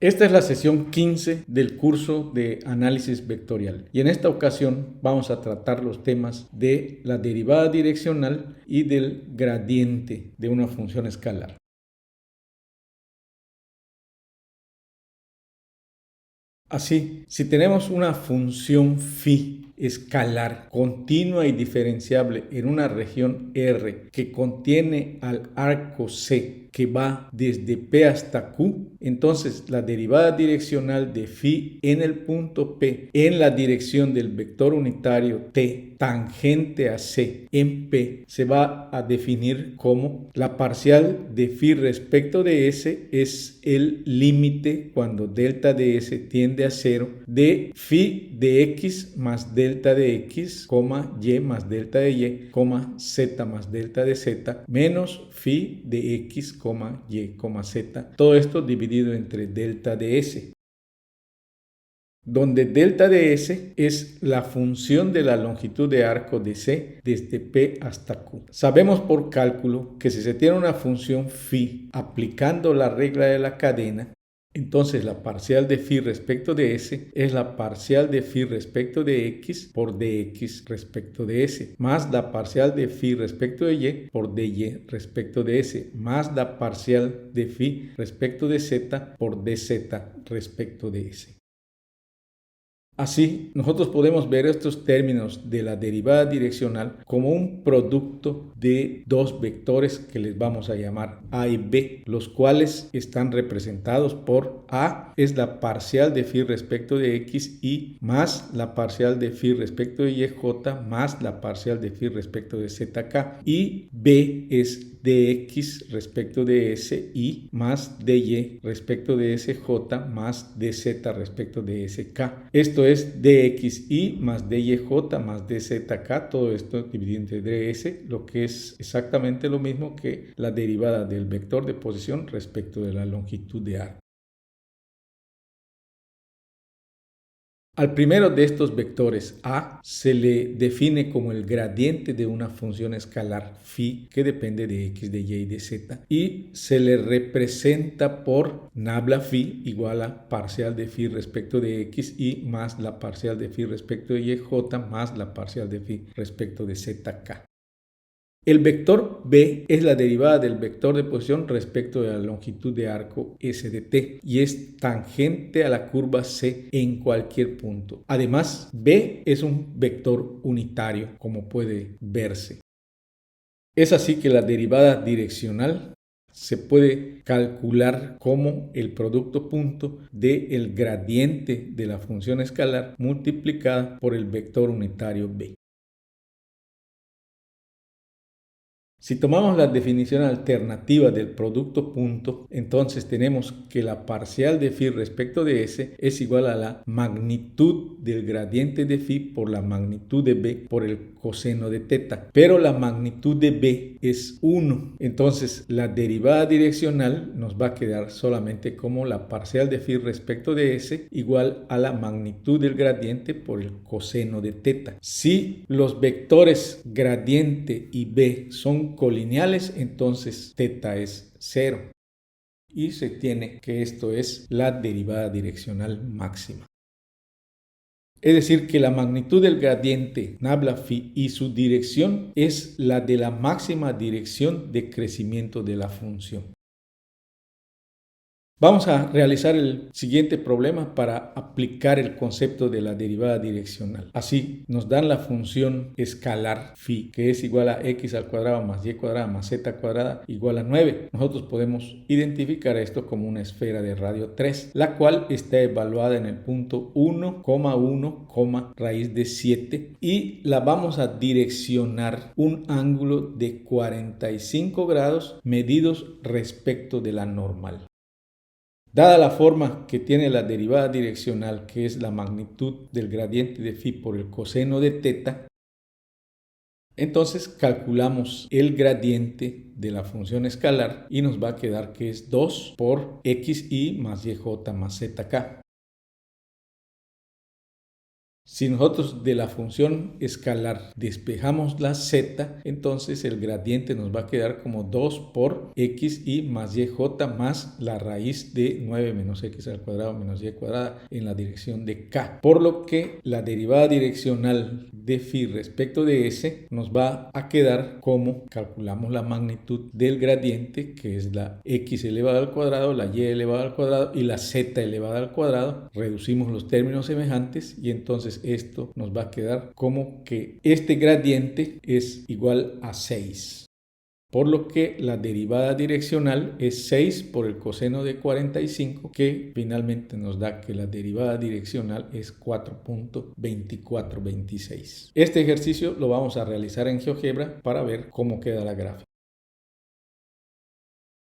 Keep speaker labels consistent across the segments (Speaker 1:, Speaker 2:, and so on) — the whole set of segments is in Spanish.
Speaker 1: Esta es la sesión 15 del curso de análisis vectorial y en esta ocasión vamos a tratar los temas de la derivada direccional y del gradiente de una función escalar. Así, si tenemos una función phi escalar continua y diferenciable en una región R que contiene al arco C que va desde P hasta Q, entonces la derivada direccional de phi en el punto P en la dirección del vector unitario T tangente a C en P se va a definir como la parcial de phi respecto de S es el límite cuando delta de S tiende a 0 de phi de X más delta de X, Y más delta de Y, Z más delta de Z, menos phi de X, Y, Z. Todo esto dividido entre delta de S, donde delta de S es la función de la longitud de arco de C desde P hasta Q. Sabemos por cálculo que si se tiene una función phi aplicando la regla de la cadena, entonces la parcial de phi respecto de S es la parcial de phi respecto de X por dx respecto de S, más la parcial de phi respecto de Y por dy respecto de S, más la parcial de phi respecto de Z por dz respecto de S. Así, nosotros podemos ver estos términos de la derivada direccional como un producto de dos vectores que les vamos a llamar A y B, los cuales están representados por A es la parcial de phi respecto de X y más la parcial de phi respecto de YJ más la parcial de phi respecto de ZK, y B es dx respecto de S y más dy respecto de SJ más dz respecto de SK. Esto es dxy más dyj más dzk, todo esto dividido entre ds, lo que es exactamente lo mismo que la derivada del vector de posición respecto de la longitud de arco. Al primero de estos vectores A se le define como el gradiente de una función escalar phi que depende de x, de y y de z, y se le representa por nabla phi igual a parcial de phi respecto de x y más la parcial de phi respecto de yj más la parcial de phi respecto de zk. El vector B es la derivada del vector de posición respecto de la longitud de arco S de t y es tangente a la curva C en cualquier punto. Además, B es un vector unitario, como puede verse. Es así que la derivada direccional se puede calcular como el producto punto del gradiente de la función escalar multiplicada por el vector unitario B. Si tomamos la definición alternativa del producto punto, entonces tenemos que la parcial de phi respecto de S es igual a la magnitud del gradiente de phi por la magnitud de B por el coseno de teta. Pero la magnitud de B es 1. Entonces la derivada direccional nos va a quedar solamente como la parcial de phi respecto de S igual a la magnitud del gradiente por el coseno de teta. Si los vectores gradiente y B son colineales, entonces teta es 0 y se tiene que esto es la derivada direccional máxima. Es decir, que la magnitud del gradiente nabla phi y su dirección es la de la máxima dirección de crecimiento de la función. Vamos a realizar el siguiente problema para aplicar el concepto de la derivada direccional. Así, nos dan la función escalar phi, que es igual a x al cuadrado más y cuadrada más z cuadrada igual a 9. Nosotros podemos identificar esto como una esfera de radio 3, la cual está evaluada en el punto 1,1, raíz de 7, y la vamos a direccionar un ángulo de 45 grados medidos respecto de la normal. Dada la forma que tiene la derivada direccional, que es la magnitud del gradiente de phi por el coseno de teta, entonces calculamos el gradiente de la función escalar y nos va a quedar que es 2 por xy más yj más zk. Si nosotros de la función escalar despejamos la z, entonces el gradiente nos va a quedar como 2 por x y más yj más la raíz de 9 menos x al cuadrado menos y cuadrada en la dirección de k. Por lo que la derivada direccional de phi respecto de s nos va a quedar como calculamos la magnitud del gradiente, que es la x elevada al cuadrado, la y elevada al cuadrado y la z elevada al cuadrado. Reducimos los términos semejantes y entonces esto nos va a quedar como que este gradiente es igual a 6. Por lo que la derivada direccional es 6 por el coseno de 45, que finalmente nos da que la derivada direccional es 4.2426. Este ejercicio lo vamos a realizar en GeoGebra para ver cómo queda la gráfica.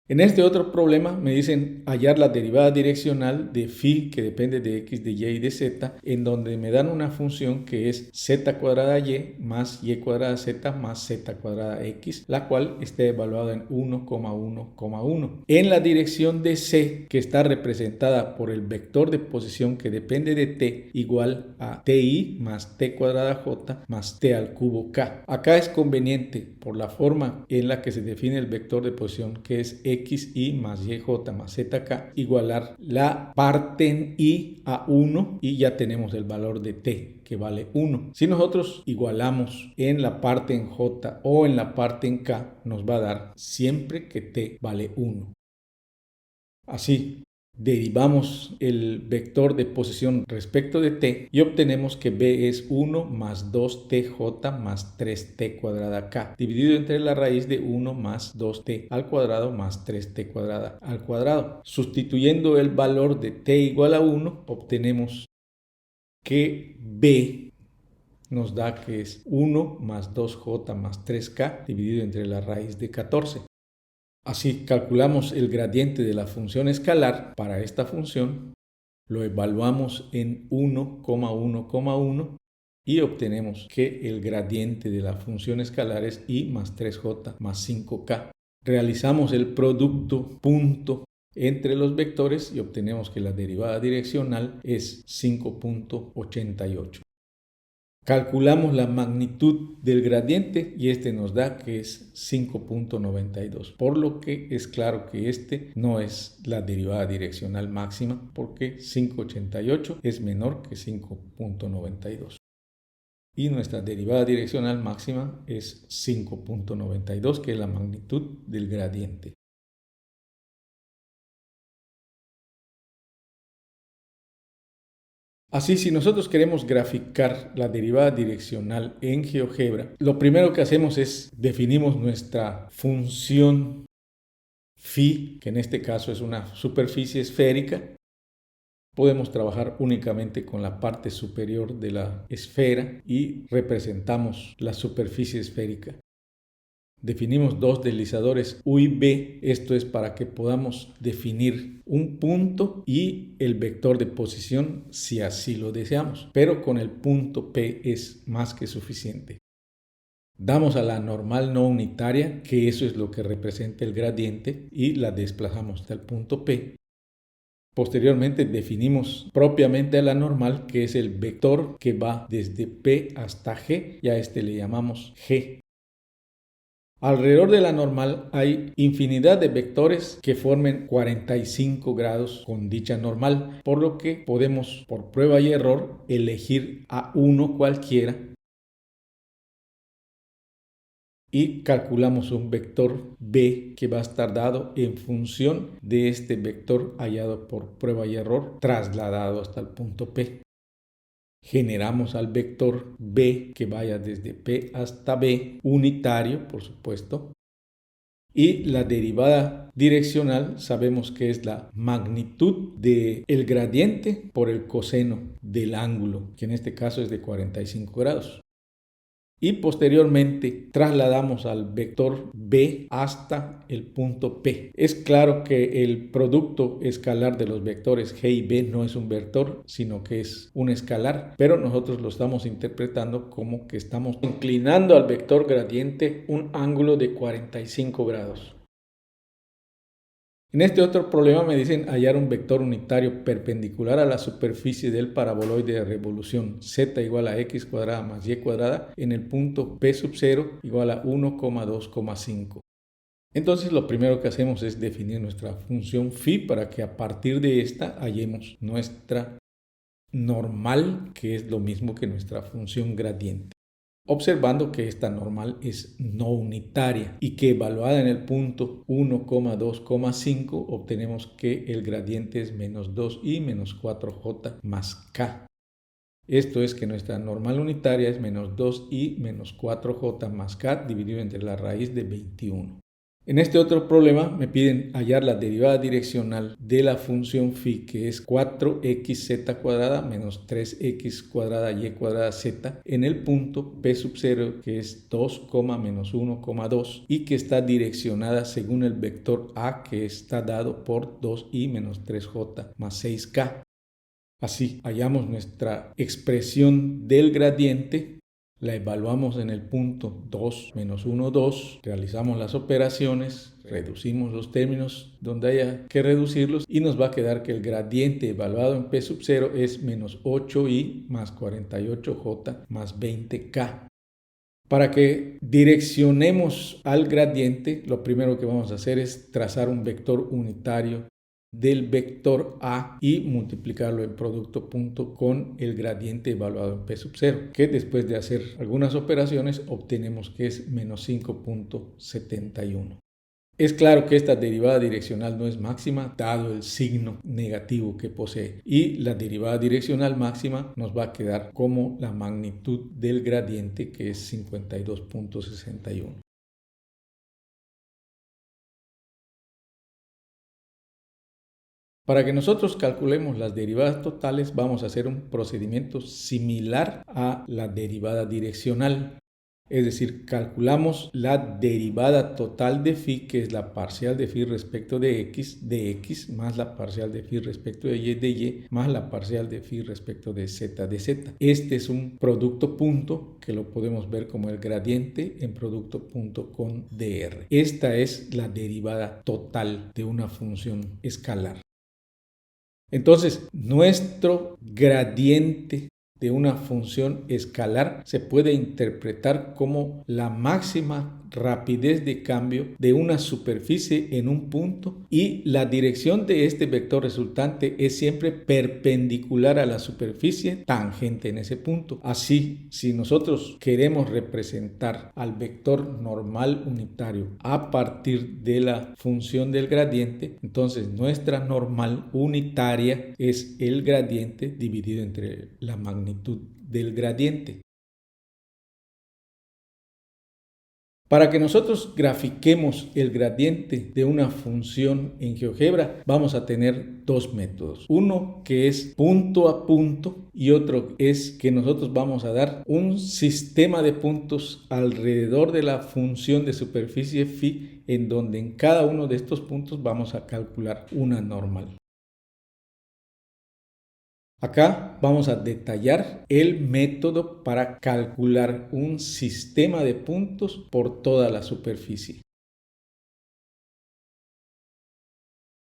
Speaker 1: En este otro problema me dicen hallar la derivada direccional de phi que depende de x, de y y de z, en donde me dan una función que es z cuadrada y más y cuadrada z más z cuadrada x, la cual está evaluada en 1,1,1. En la dirección de c, que está representada por el vector de posición que depende de t, igual a ti más t cuadrada j más t al cubo k. Acá es conveniente, por la forma en la que se define el vector de posición, que es xy más yj más zk, igualar la parte en y a 1 y ya tenemos el valor de t, que vale 1. Si nosotros igualamos en la parte en j o en la parte en k, nos va a dar siempre que t vale 1. Así, derivamos el vector de posición respecto de t y obtenemos que b es 1 más 2tj más 3t cuadrada k, dividido entre la raíz de 1 más 2t al cuadrado más 3t cuadrada al cuadrado. Sustituyendo el valor de t igual a 1, obtenemos que b nos da que es 1 más 2j más 3k dividido entre la raíz de 14. Así calculamos el gradiente de la función escalar para esta función, lo evaluamos en 1,1,1 y obtenemos que el gradiente de la función escalar es y más 3j más 5k. Realizamos el producto punto entre los vectores y obtenemos que la derivada direccional es 5.88. Calculamos la magnitud del gradiente y este nos da que es 5.92, por lo que es claro que este no es la derivada direccional máxima porque 5.88 es menor que 5.92. Y nuestra derivada direccional máxima es 5.92, que es la magnitud del gradiente. Así, si nosotros queremos graficar la derivada direccional en GeoGebra, lo primero que hacemos es definimos nuestra función phi, que en este caso es una superficie esférica. Podemos trabajar únicamente con la parte superior de la esfera y representamos la superficie esférica. Definimos dos deslizadores U y B, esto es para que podamos definir un punto y el vector de posición si así lo deseamos, pero con el punto P es más que suficiente. Damos a la normal no unitaria, que eso es lo que representa el gradiente, y la desplazamos hasta el punto P. Posteriormente definimos propiamente a la normal, que es el vector que va desde P hasta G, y a este le llamamos G. Alrededor de la normal hay infinidad de vectores que formen 45 grados con dicha normal, por lo que podemos, por prueba y error, elegir a uno cualquiera y calculamos un vector B que va a estar dado en función de este vector hallado por prueba y error trasladado hasta el punto P. Generamos al vector B que vaya desde P hasta B, unitario por supuesto, y la derivada direccional sabemos que es la magnitud del gradiente por el coseno del ángulo, que en este caso es de 45 grados. Y posteriormente trasladamos al vector B hasta el punto P. Es claro que el producto escalar de los vectores G y B no es un vector, sino que es un escalar, pero nosotros lo estamos interpretando como que estamos inclinando al vector gradiente un ángulo de 45 grados. En este otro problema me dicen hallar un vector unitario perpendicular a la superficie del paraboloide de revolución z igual a x cuadrada más y cuadrada en el punto P sub 0 igual a 1,2,5. Entonces lo primero que hacemos es definir nuestra función phi para que a partir de esta hallemos nuestra normal, que es lo mismo que nuestra función gradiente. Observando que esta normal es no unitaria y que evaluada en el punto 1,2,5 obtenemos que el gradiente es menos 2i menos 4j más k. Esto es que nuestra normal unitaria es menos 2i menos 4j más k dividido entre la raíz de 21. En este otro problema me piden hallar la derivada direccional de la función phi, que es 4xz cuadrada menos 3x cuadrada y cuadrada z en el punto P sub 0, que es 2, menos 1,2 y que está direccionada según el vector A, que está dado por 2i menos 3j más 6k. Así hallamos nuestra expresión del gradiente. La evaluamos en el punto 2, menos 1, 2, realizamos las operaciones, reducimos los términos donde haya que reducirlos y nos va a quedar que el gradiente evaluado en P sub 0 es menos 8i más 48j más 20k. Para que direccionemos al gradiente, lo primero que vamos a hacer es trazar un vector unitario del vector A y multiplicarlo en producto punto con el gradiente evaluado en P sub 0, que después de hacer algunas operaciones obtenemos que es menos 5,71. Es claro que esta derivada direccional no es máxima dado el signo negativo que posee y la derivada direccional máxima nos va a quedar como la magnitud del gradiente, que es 52,61. Para que nosotros calculemos las derivadas totales vamos a hacer un procedimiento similar a la derivada direccional. Es decir, calculamos la derivada total de phi, que es la parcial de phi respecto de x, más la parcial de phi respecto de y, más la parcial de phi respecto de z. Este es un producto punto que lo podemos ver como el gradiente en producto punto con dr. Esta es la derivada total de una función escalar. Entonces, nuestro gradiente de una función escalar se puede interpretar como la máxima rapidez de cambio de una superficie en un punto y la dirección de este vector resultante es siempre perpendicular a la superficie tangente en ese punto. Así, si nosotros queremos representar al vector normal unitario a partir de la función del gradiente, entonces nuestra normal unitaria es el gradiente dividido entre la magnitud del gradiente. Para que nosotros grafiquemos el gradiente de una función en GeoGebra, vamos a tener dos métodos. Uno que es punto a punto y otro es que nosotros vamos a dar un sistema de puntos alrededor de la función de superficie phi, en donde en cada uno de estos puntos vamos a calcular una normal. Acá vamos a detallar el método para calcular un sistema de puntos por toda la superficie.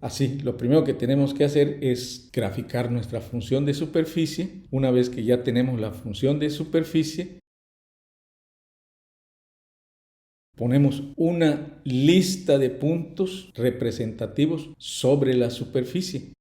Speaker 1: Así, lo primero que tenemos que hacer es graficar nuestra función de superficie. Una vez que ya tenemos la función de superficie, ponemos una lista de puntos representativos sobre la superficie.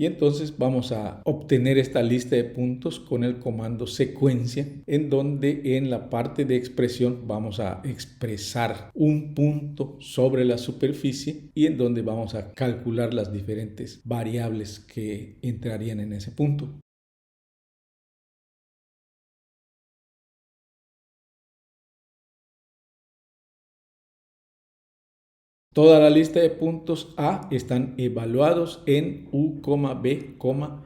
Speaker 1: Y entonces vamos a obtener esta lista de puntos con el comando secuencia, en donde en la parte de expresión vamos a expresar un punto sobre la superficie y en donde vamos a calcular las diferentes variables que entrarían en ese punto. Toda la lista de puntos A están evaluados en U, B,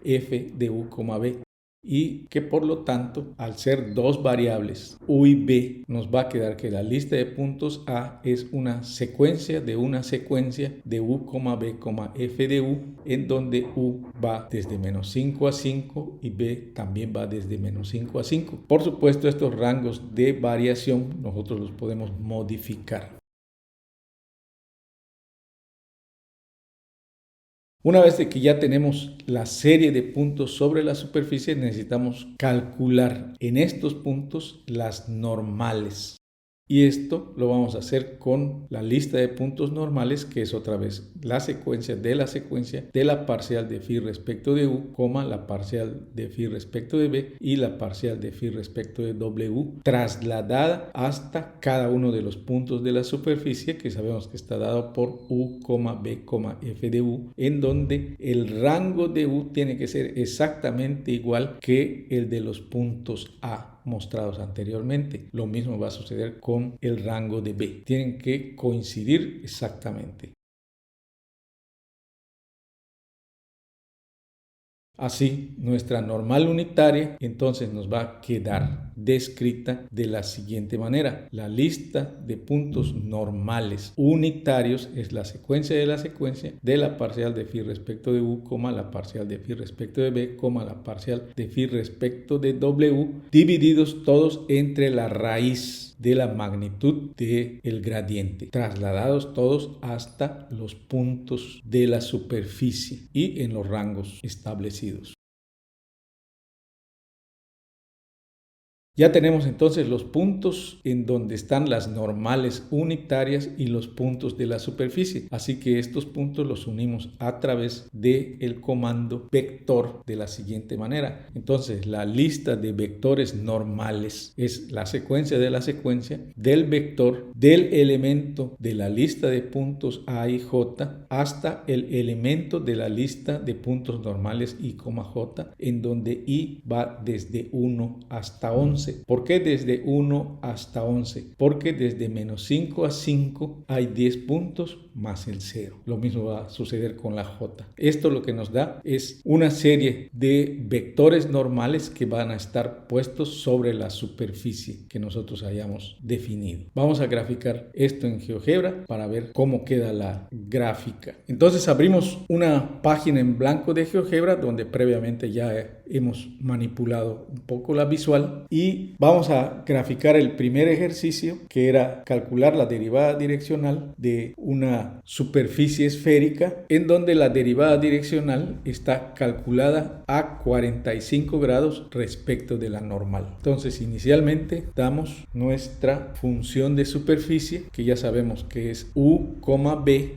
Speaker 1: F de U, B. Y que por lo tanto, al ser dos variables U y B, nos va a quedar que la lista de puntos A es una secuencia de U, B, F de U, en donde U va desde menos 5 a 5 y B también va desde menos 5 a 5. Por supuesto, estos rangos de variación nosotros los podemos modificar. Una vez que ya tenemos la serie de puntos sobre la superficie, necesitamos calcular en estos puntos las normales. Y esto lo vamos a hacer con la lista de puntos normales, que es otra vez la secuencia de la parcial de phi respecto de u, la parcial de phi respecto de b y la parcial de phi respecto de w, trasladada hasta cada uno de los puntos de la superficie, que sabemos que está dado por u, b, f de u, en donde el rango de u tiene que ser exactamente igual que el de los puntos A mostrados anteriormente. Lo mismo va a suceder con el rango de B. Tienen que coincidir exactamente. Así, nuestra normal unitaria entonces nos va a quedar descrita de la siguiente manera. La lista de puntos normales unitarios es la secuencia de la parcial de phi respecto de u, la parcial de phi respecto de b, la parcial de phi respecto de w, divididos todos entre la raíz de la magnitud del gradiente, trasladados todos hasta los puntos de la superficie y en los rangos establecidos. Ya tenemos entonces los puntos en donde están las normales unitarias y los puntos de la superficie. Así que estos puntos los unimos a través del comando vector de la siguiente manera. Entonces la lista de vectores normales es la secuencia del vector del elemento de la lista de puntos A y J hasta el elemento de la lista de puntos normales I, J, en donde I va desde 1 hasta 11. ¿Por qué desde 1 hasta 11? Porque desde menos 5 a 5 hay 10 puntos más el 0. Lo mismo va a suceder con la J. Esto lo que nos da es una serie de vectores normales que van a estar puestos sobre la superficie que nosotros hayamos definido. Vamos a graficar esto en GeoGebra para ver cómo queda la gráfica. Entonces abrimos una página en blanco de GeoGebra donde previamente ya hemos manipulado un poco la visual y vamos a graficar el primer ejercicio, que era calcular la derivada direccional de una superficie esférica en donde la derivada direccional está calculada a 45 grados respecto de la normal. Entonces inicialmente damos nuestra función de superficie, que ya sabemos que es u, b,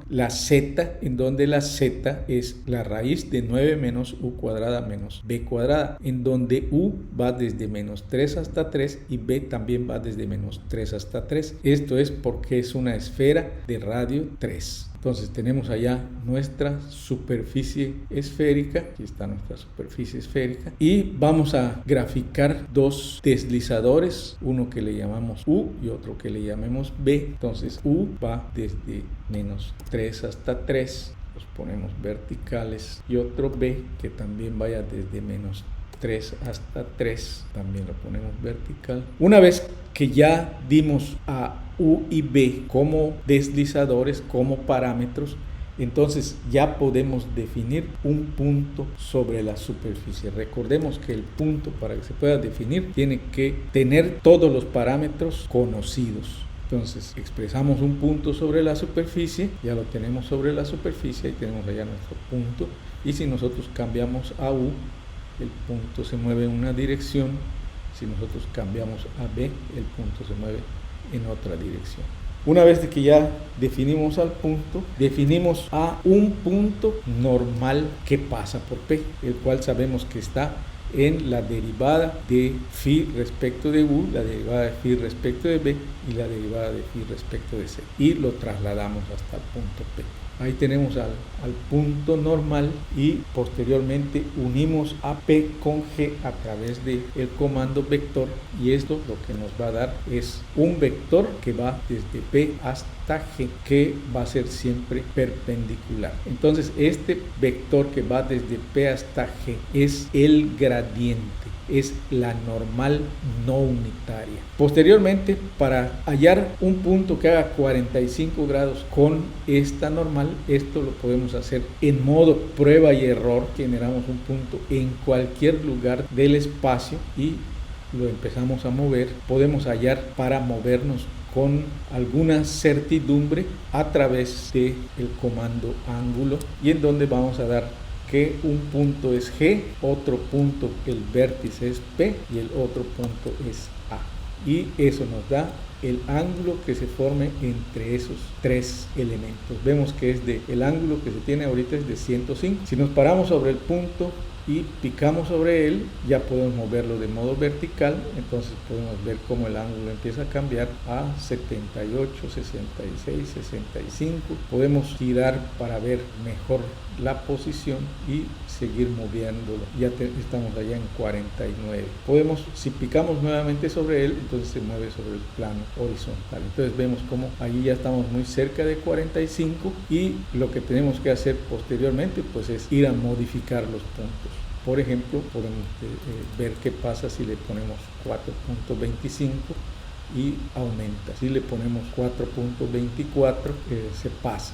Speaker 1: la z, en donde la z es la raíz de 9 menos u cuadrada menos b cuadrada, en donde u va desde menos 3 hasta 3 y b también va desde menos 3 hasta 3. Esto es porque es una esfera de radio 3. Entonces tenemos allá nuestra superficie esférica, aquí está nuestra superficie esférica, y vamos a graficar dos deslizadores, uno que le llamamos U y otro que le llamemos B. Entonces U va desde menos 3 hasta 3, los ponemos verticales, y otro B que también vaya desde menos 3 hasta 3, también lo ponemos vertical. Una vez que ya dimos a U y B como deslizadores, como parámetros, entonces ya podemos definir un punto sobre la superficie. Recordemos que el punto, para que se pueda definir, tiene que tener todos los parámetros conocidos. Entonces expresamos un punto sobre la superficie, ya lo tenemos sobre la superficie y tenemos allá nuestro punto, y si nosotros cambiamos a U, el punto se mueve en una dirección. Si nosotros cambiamos a B, el punto se mueve en otra dirección. Una vez que ya definimos al punto, definimos a un punto normal que pasa por P, el cual sabemos que está en la derivada de phi respecto de U, la derivada de phi respecto de B y la derivada de phi respecto de C, y lo trasladamos hasta el punto P. Ahí tenemos al punto normal y posteriormente unimos a P con G a través del comando vector, y esto lo que nos va a dar es un vector que va desde P hasta G, que va a ser siempre perpendicular. Entonces este vector que va desde P hasta G es el gradiente, es la normal no unitaria. Posteriormente, para hallar un punto que haga 45 grados con esta normal, esto lo podemos hacer en modo prueba y error. Generamos un punto en cualquier lugar del espacio y lo empezamos a mover. Podemos hallar, para movernos con alguna certidumbre a través del comando ángulo, y en donde vamos a dar que un punto es G, otro punto, el vértice es P y el otro punto es A. Y eso nos da el ángulo que se forme entre esos tres elementos. Vemos que el ángulo que se tiene ahorita es de 105. Si nos paramos sobre el punto y picamos sobre él, ya podemos moverlo de modo vertical, entonces podemos ver cómo el ángulo empieza a cambiar a 78, 66, 65. Podemos girar para ver mejor la posición y seguir moviéndolo. Ya estamos allá en 49. Si picamos nuevamente sobre él, entonces se mueve sobre el plano horizontal. Entonces vemos como allí ya estamos muy cerca de 45, y lo que tenemos que hacer posteriormente pues es ir a modificar los puntos. Por ejemplo, podemos ver qué pasa si le ponemos 4.25 y aumenta. Si le ponemos 4.24 se pasa.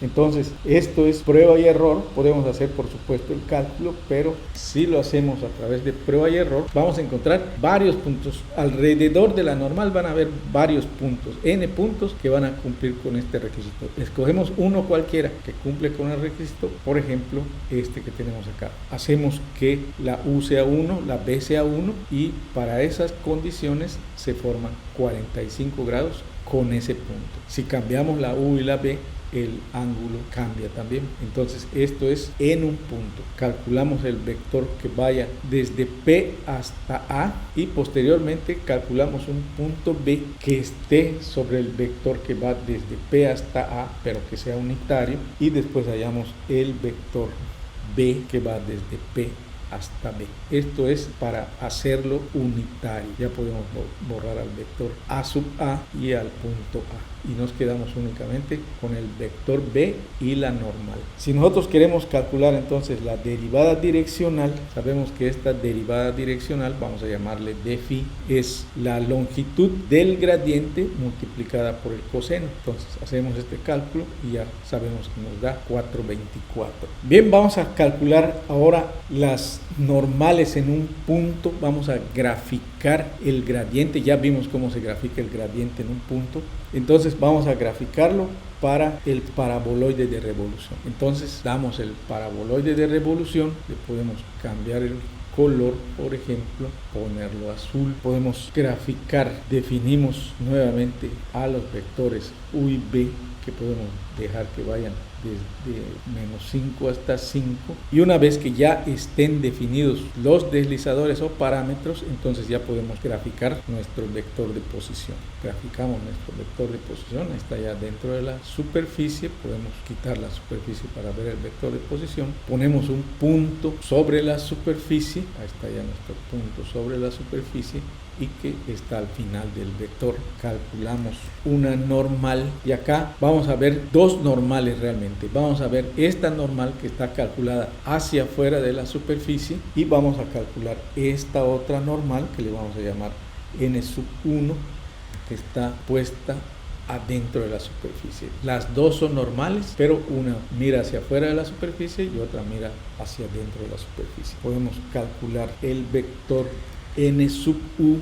Speaker 1: Entonces, esto es prueba y error. Podemos hacer, por supuesto, el cálculo, pero si lo hacemos a través de prueba y error, vamos a encontrar varios puntos. Alrededor de la normal van a haber varios puntos, n puntos que van a cumplir con este requisito. Escogemos uno cualquiera que cumple con el requisito, por ejemplo, este que tenemos acá. Hacemos que la U sea 1, la B sea 1, y para esas condiciones se forman 45 grados con ese punto. Si cambiamos la U y la B, el ángulo cambia también. Entonces esto es en un punto. Calculamos el vector que vaya desde P hasta A, y posteriormente calculamos un punto B que esté sobre el vector que va desde P hasta A, pero que sea unitario, y después hallamos el vector B que va desde P hasta B. Esto es para hacerlo unitario. Ya podemos borrar al vector A sub A y al punto A, y nos quedamos únicamente con el vector B y la normal. Si nosotros queremos calcular entonces la derivada direccional, sabemos que esta derivada direccional, vamos a llamarle d phi, es la longitud del gradiente multiplicada por el coseno. Entonces hacemos este cálculo y ya sabemos que nos da 4.24. Bien, vamos a calcular ahora las normales en un punto. Vamos a graficar el gradiente. Ya vimos cómo se grafica el gradiente en un punto. Entonces vamos a graficarlo para el paraboloide de revolución. Entonces damos el paraboloide de revolución, le podemos cambiar el color, por ejemplo, ponerlo azul. Podemos graficar, definimos nuevamente a los vectores U y B, que podemos dejar que vayan desde menos 5 hasta 5, y una vez que ya estén definidos los deslizadores o parámetros, entonces ya podemos graficar nuestro vector de posición. Graficamos nuestro vector de posición, está ya dentro de la superficie. Podemos quitar la superficie para ver el vector de posición. Ponemos un punto sobre la superficie, ahí está ya nuestro punto sobre la superficie, y que está al final del vector. Calculamos una normal, y acá vamos a ver dos normales realmente. Vamos a ver esta normal que está calculada hacia afuera de la superficie, y vamos a calcular esta otra normal que le vamos a llamar n sub 1, que está puesta adentro de la superficie. Las dos son normales, pero una mira hacia afuera de la superficie y otra mira hacia dentro de la superficie. Podemos calcular el vector n sub u,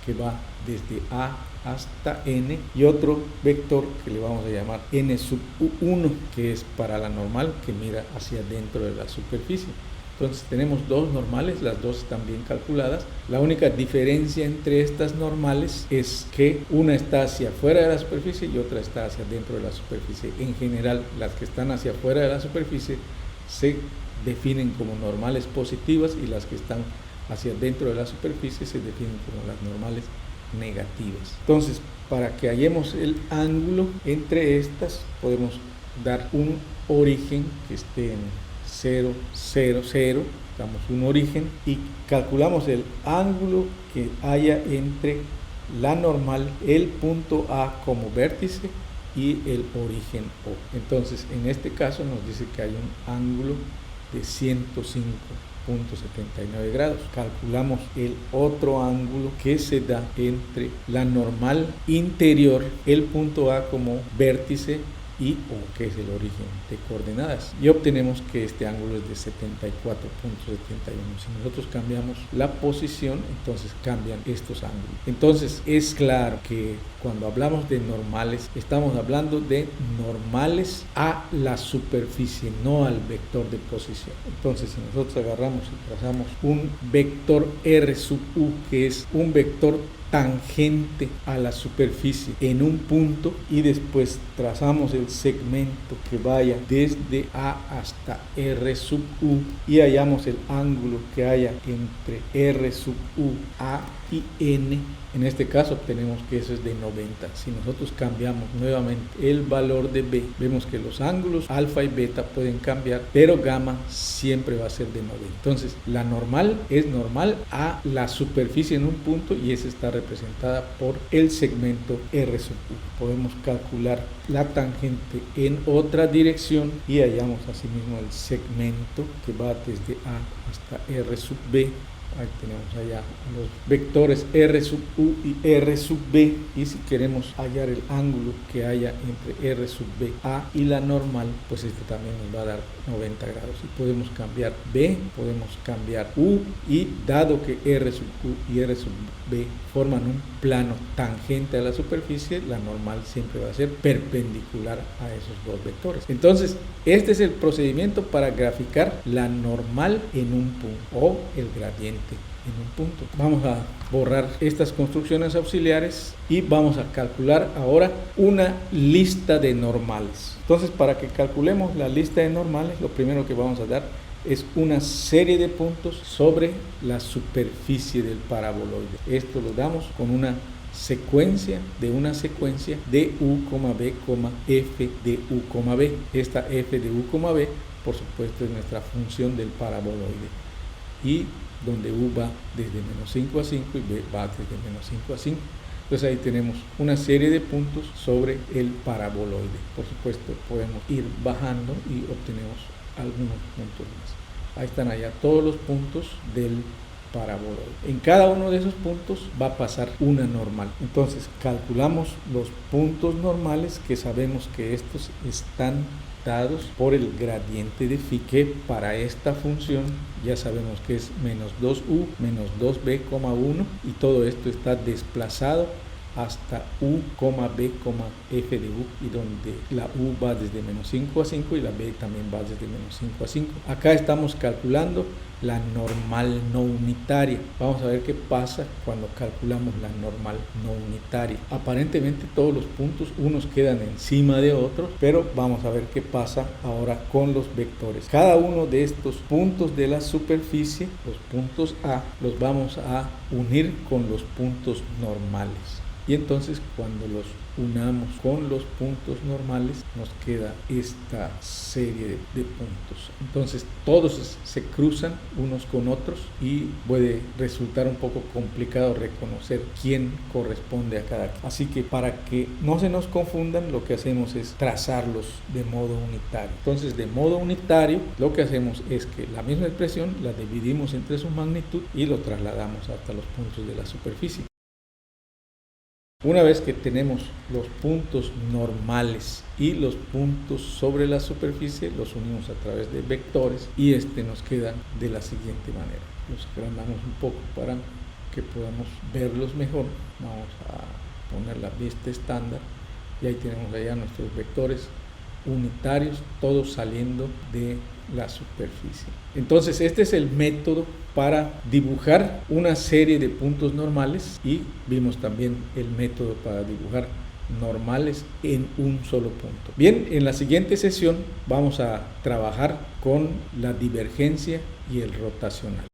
Speaker 1: que va desde A hasta n, y otro vector que le vamos a llamar n sub u1, que es para la normal que mira hacia dentro de la superficie. Entonces tenemos dos normales, las dos están bien calculadas. La única diferencia entre estas normales es que una está hacia afuera de la superficie y otra está hacia dentro de la superficie. En general, las que están hacia afuera de la superficie se definen como normales positivas, y las que están hacia dentro de la superficie se definen como las normales negativas. Entonces, para que hallemos el ángulo entre estas, podemos dar un origen que esté en 0, 0, 0, damos un origen y calculamos el ángulo que haya entre la normal, el punto A como vértice y el origen O. Entonces, en este caso nos dice que hay un ángulo de 105.79 grados. Calculamos el otro ángulo que se da entre la normal interior, el punto A como vértice, y o que es el origen de coordenadas. Y obtenemos que este ángulo es de 74.71. Si nosotros cambiamos la posición, entonces cambian estos ángulos. Entonces es claro que cuando hablamos de normales, estamos hablando de normales a la superficie, no al vector de posición. Entonces, si nosotros agarramos y trazamos un vector R sub U, que es un vector tangente a la superficie en un punto, y después trazamos el segmento que vaya desde A hasta R sub U y hallamos el ángulo que haya entre R sub U, A y N. En este caso obtenemos que eso es de 90. Si nosotros cambiamos nuevamente el valor de B, vemos que los ángulos alfa y beta pueden cambiar, pero gamma siempre va a ser de 90. Entonces, la normal es normal a la superficie en un punto y esa está representada por el segmento R sub U. Podemos calcular la tangente en otra dirección y hallamos asimismo el segmento que va desde A hasta R sub B. Ahí tenemos allá los vectores R sub U y R sub B, y si queremos hallar el ángulo que haya entre R sub B, A y la normal, pues este también nos va a dar 90 grados. Y podemos cambiar B, podemos cambiar U, y dado que R sub U y R sub B forman un plano tangente a la superficie, la normal siempre va a ser perpendicular a esos dos vectores. Entonces, este es el procedimiento para graficar la normal en un punto o el gradiente en un punto. Vamos a borrar estas construcciones auxiliares y vamos a calcular ahora una lista de normales. Entonces, para que calculemos la lista de normales, lo primero que vamos a dar es una serie de puntos sobre la superficie del paraboloide. Esto lo damos con una secuencia de U, B, F de U, B. Esta F de U, B, por supuesto, es nuestra función del paraboloide. Y donde U va desde menos 5 a 5 y B va desde menos 5 a 5. Entonces ahí tenemos una serie de puntos sobre el paraboloide. Por supuesto, podemos ir bajando y obtenemos algunos puntos más. Ahí están allá todos los puntos del paraboloide. En cada uno de esos puntos va a pasar una normal. Entonces calculamos los puntos normales, que sabemos que estos están dados por el gradiente de phi, que para esta función ya sabemos que es menos 2u menos 2b, 1, y todo esto está desplazado hasta U, B, F de U, y donde la U va desde menos 5 a 5 y la B también va desde menos 5 a 5. Acá estamos calculando la normal no unitaria. Vamos a ver qué pasa cuando calculamos la normal no unitaria. Aparentemente todos los puntos unos quedan encima de otros, pero vamos a ver qué pasa ahora con los vectores. Cada uno de estos puntos de la superficie, los puntos A, los vamos a unir con los puntos normales. Y entonces cuando los unamos con los puntos normales nos queda esta serie de puntos. Entonces todos se cruzan unos con otros y puede resultar un poco complicado reconocer quién corresponde a cada. Así que para que no se nos confundan, lo que hacemos es trazarlos de modo unitario. Entonces, de modo unitario, lo que hacemos es que la misma expresión la dividimos entre su magnitud y lo trasladamos hasta los puntos de la superficie. Una vez que tenemos los puntos normales y los puntos sobre la superficie, los unimos a través de vectores y nos quedan de la siguiente manera. Los agrandamos un poco para que podamos verlos mejor. Vamos a poner la vista estándar y ahí tenemos allá nuestros vectores unitarios, todos saliendo de la superficie. Entonces, este es el método para dibujar una serie de puntos normales, y vimos también el método para dibujar normales en un solo punto. Bien, en la siguiente sesión vamos a trabajar con la divergencia y el rotacional.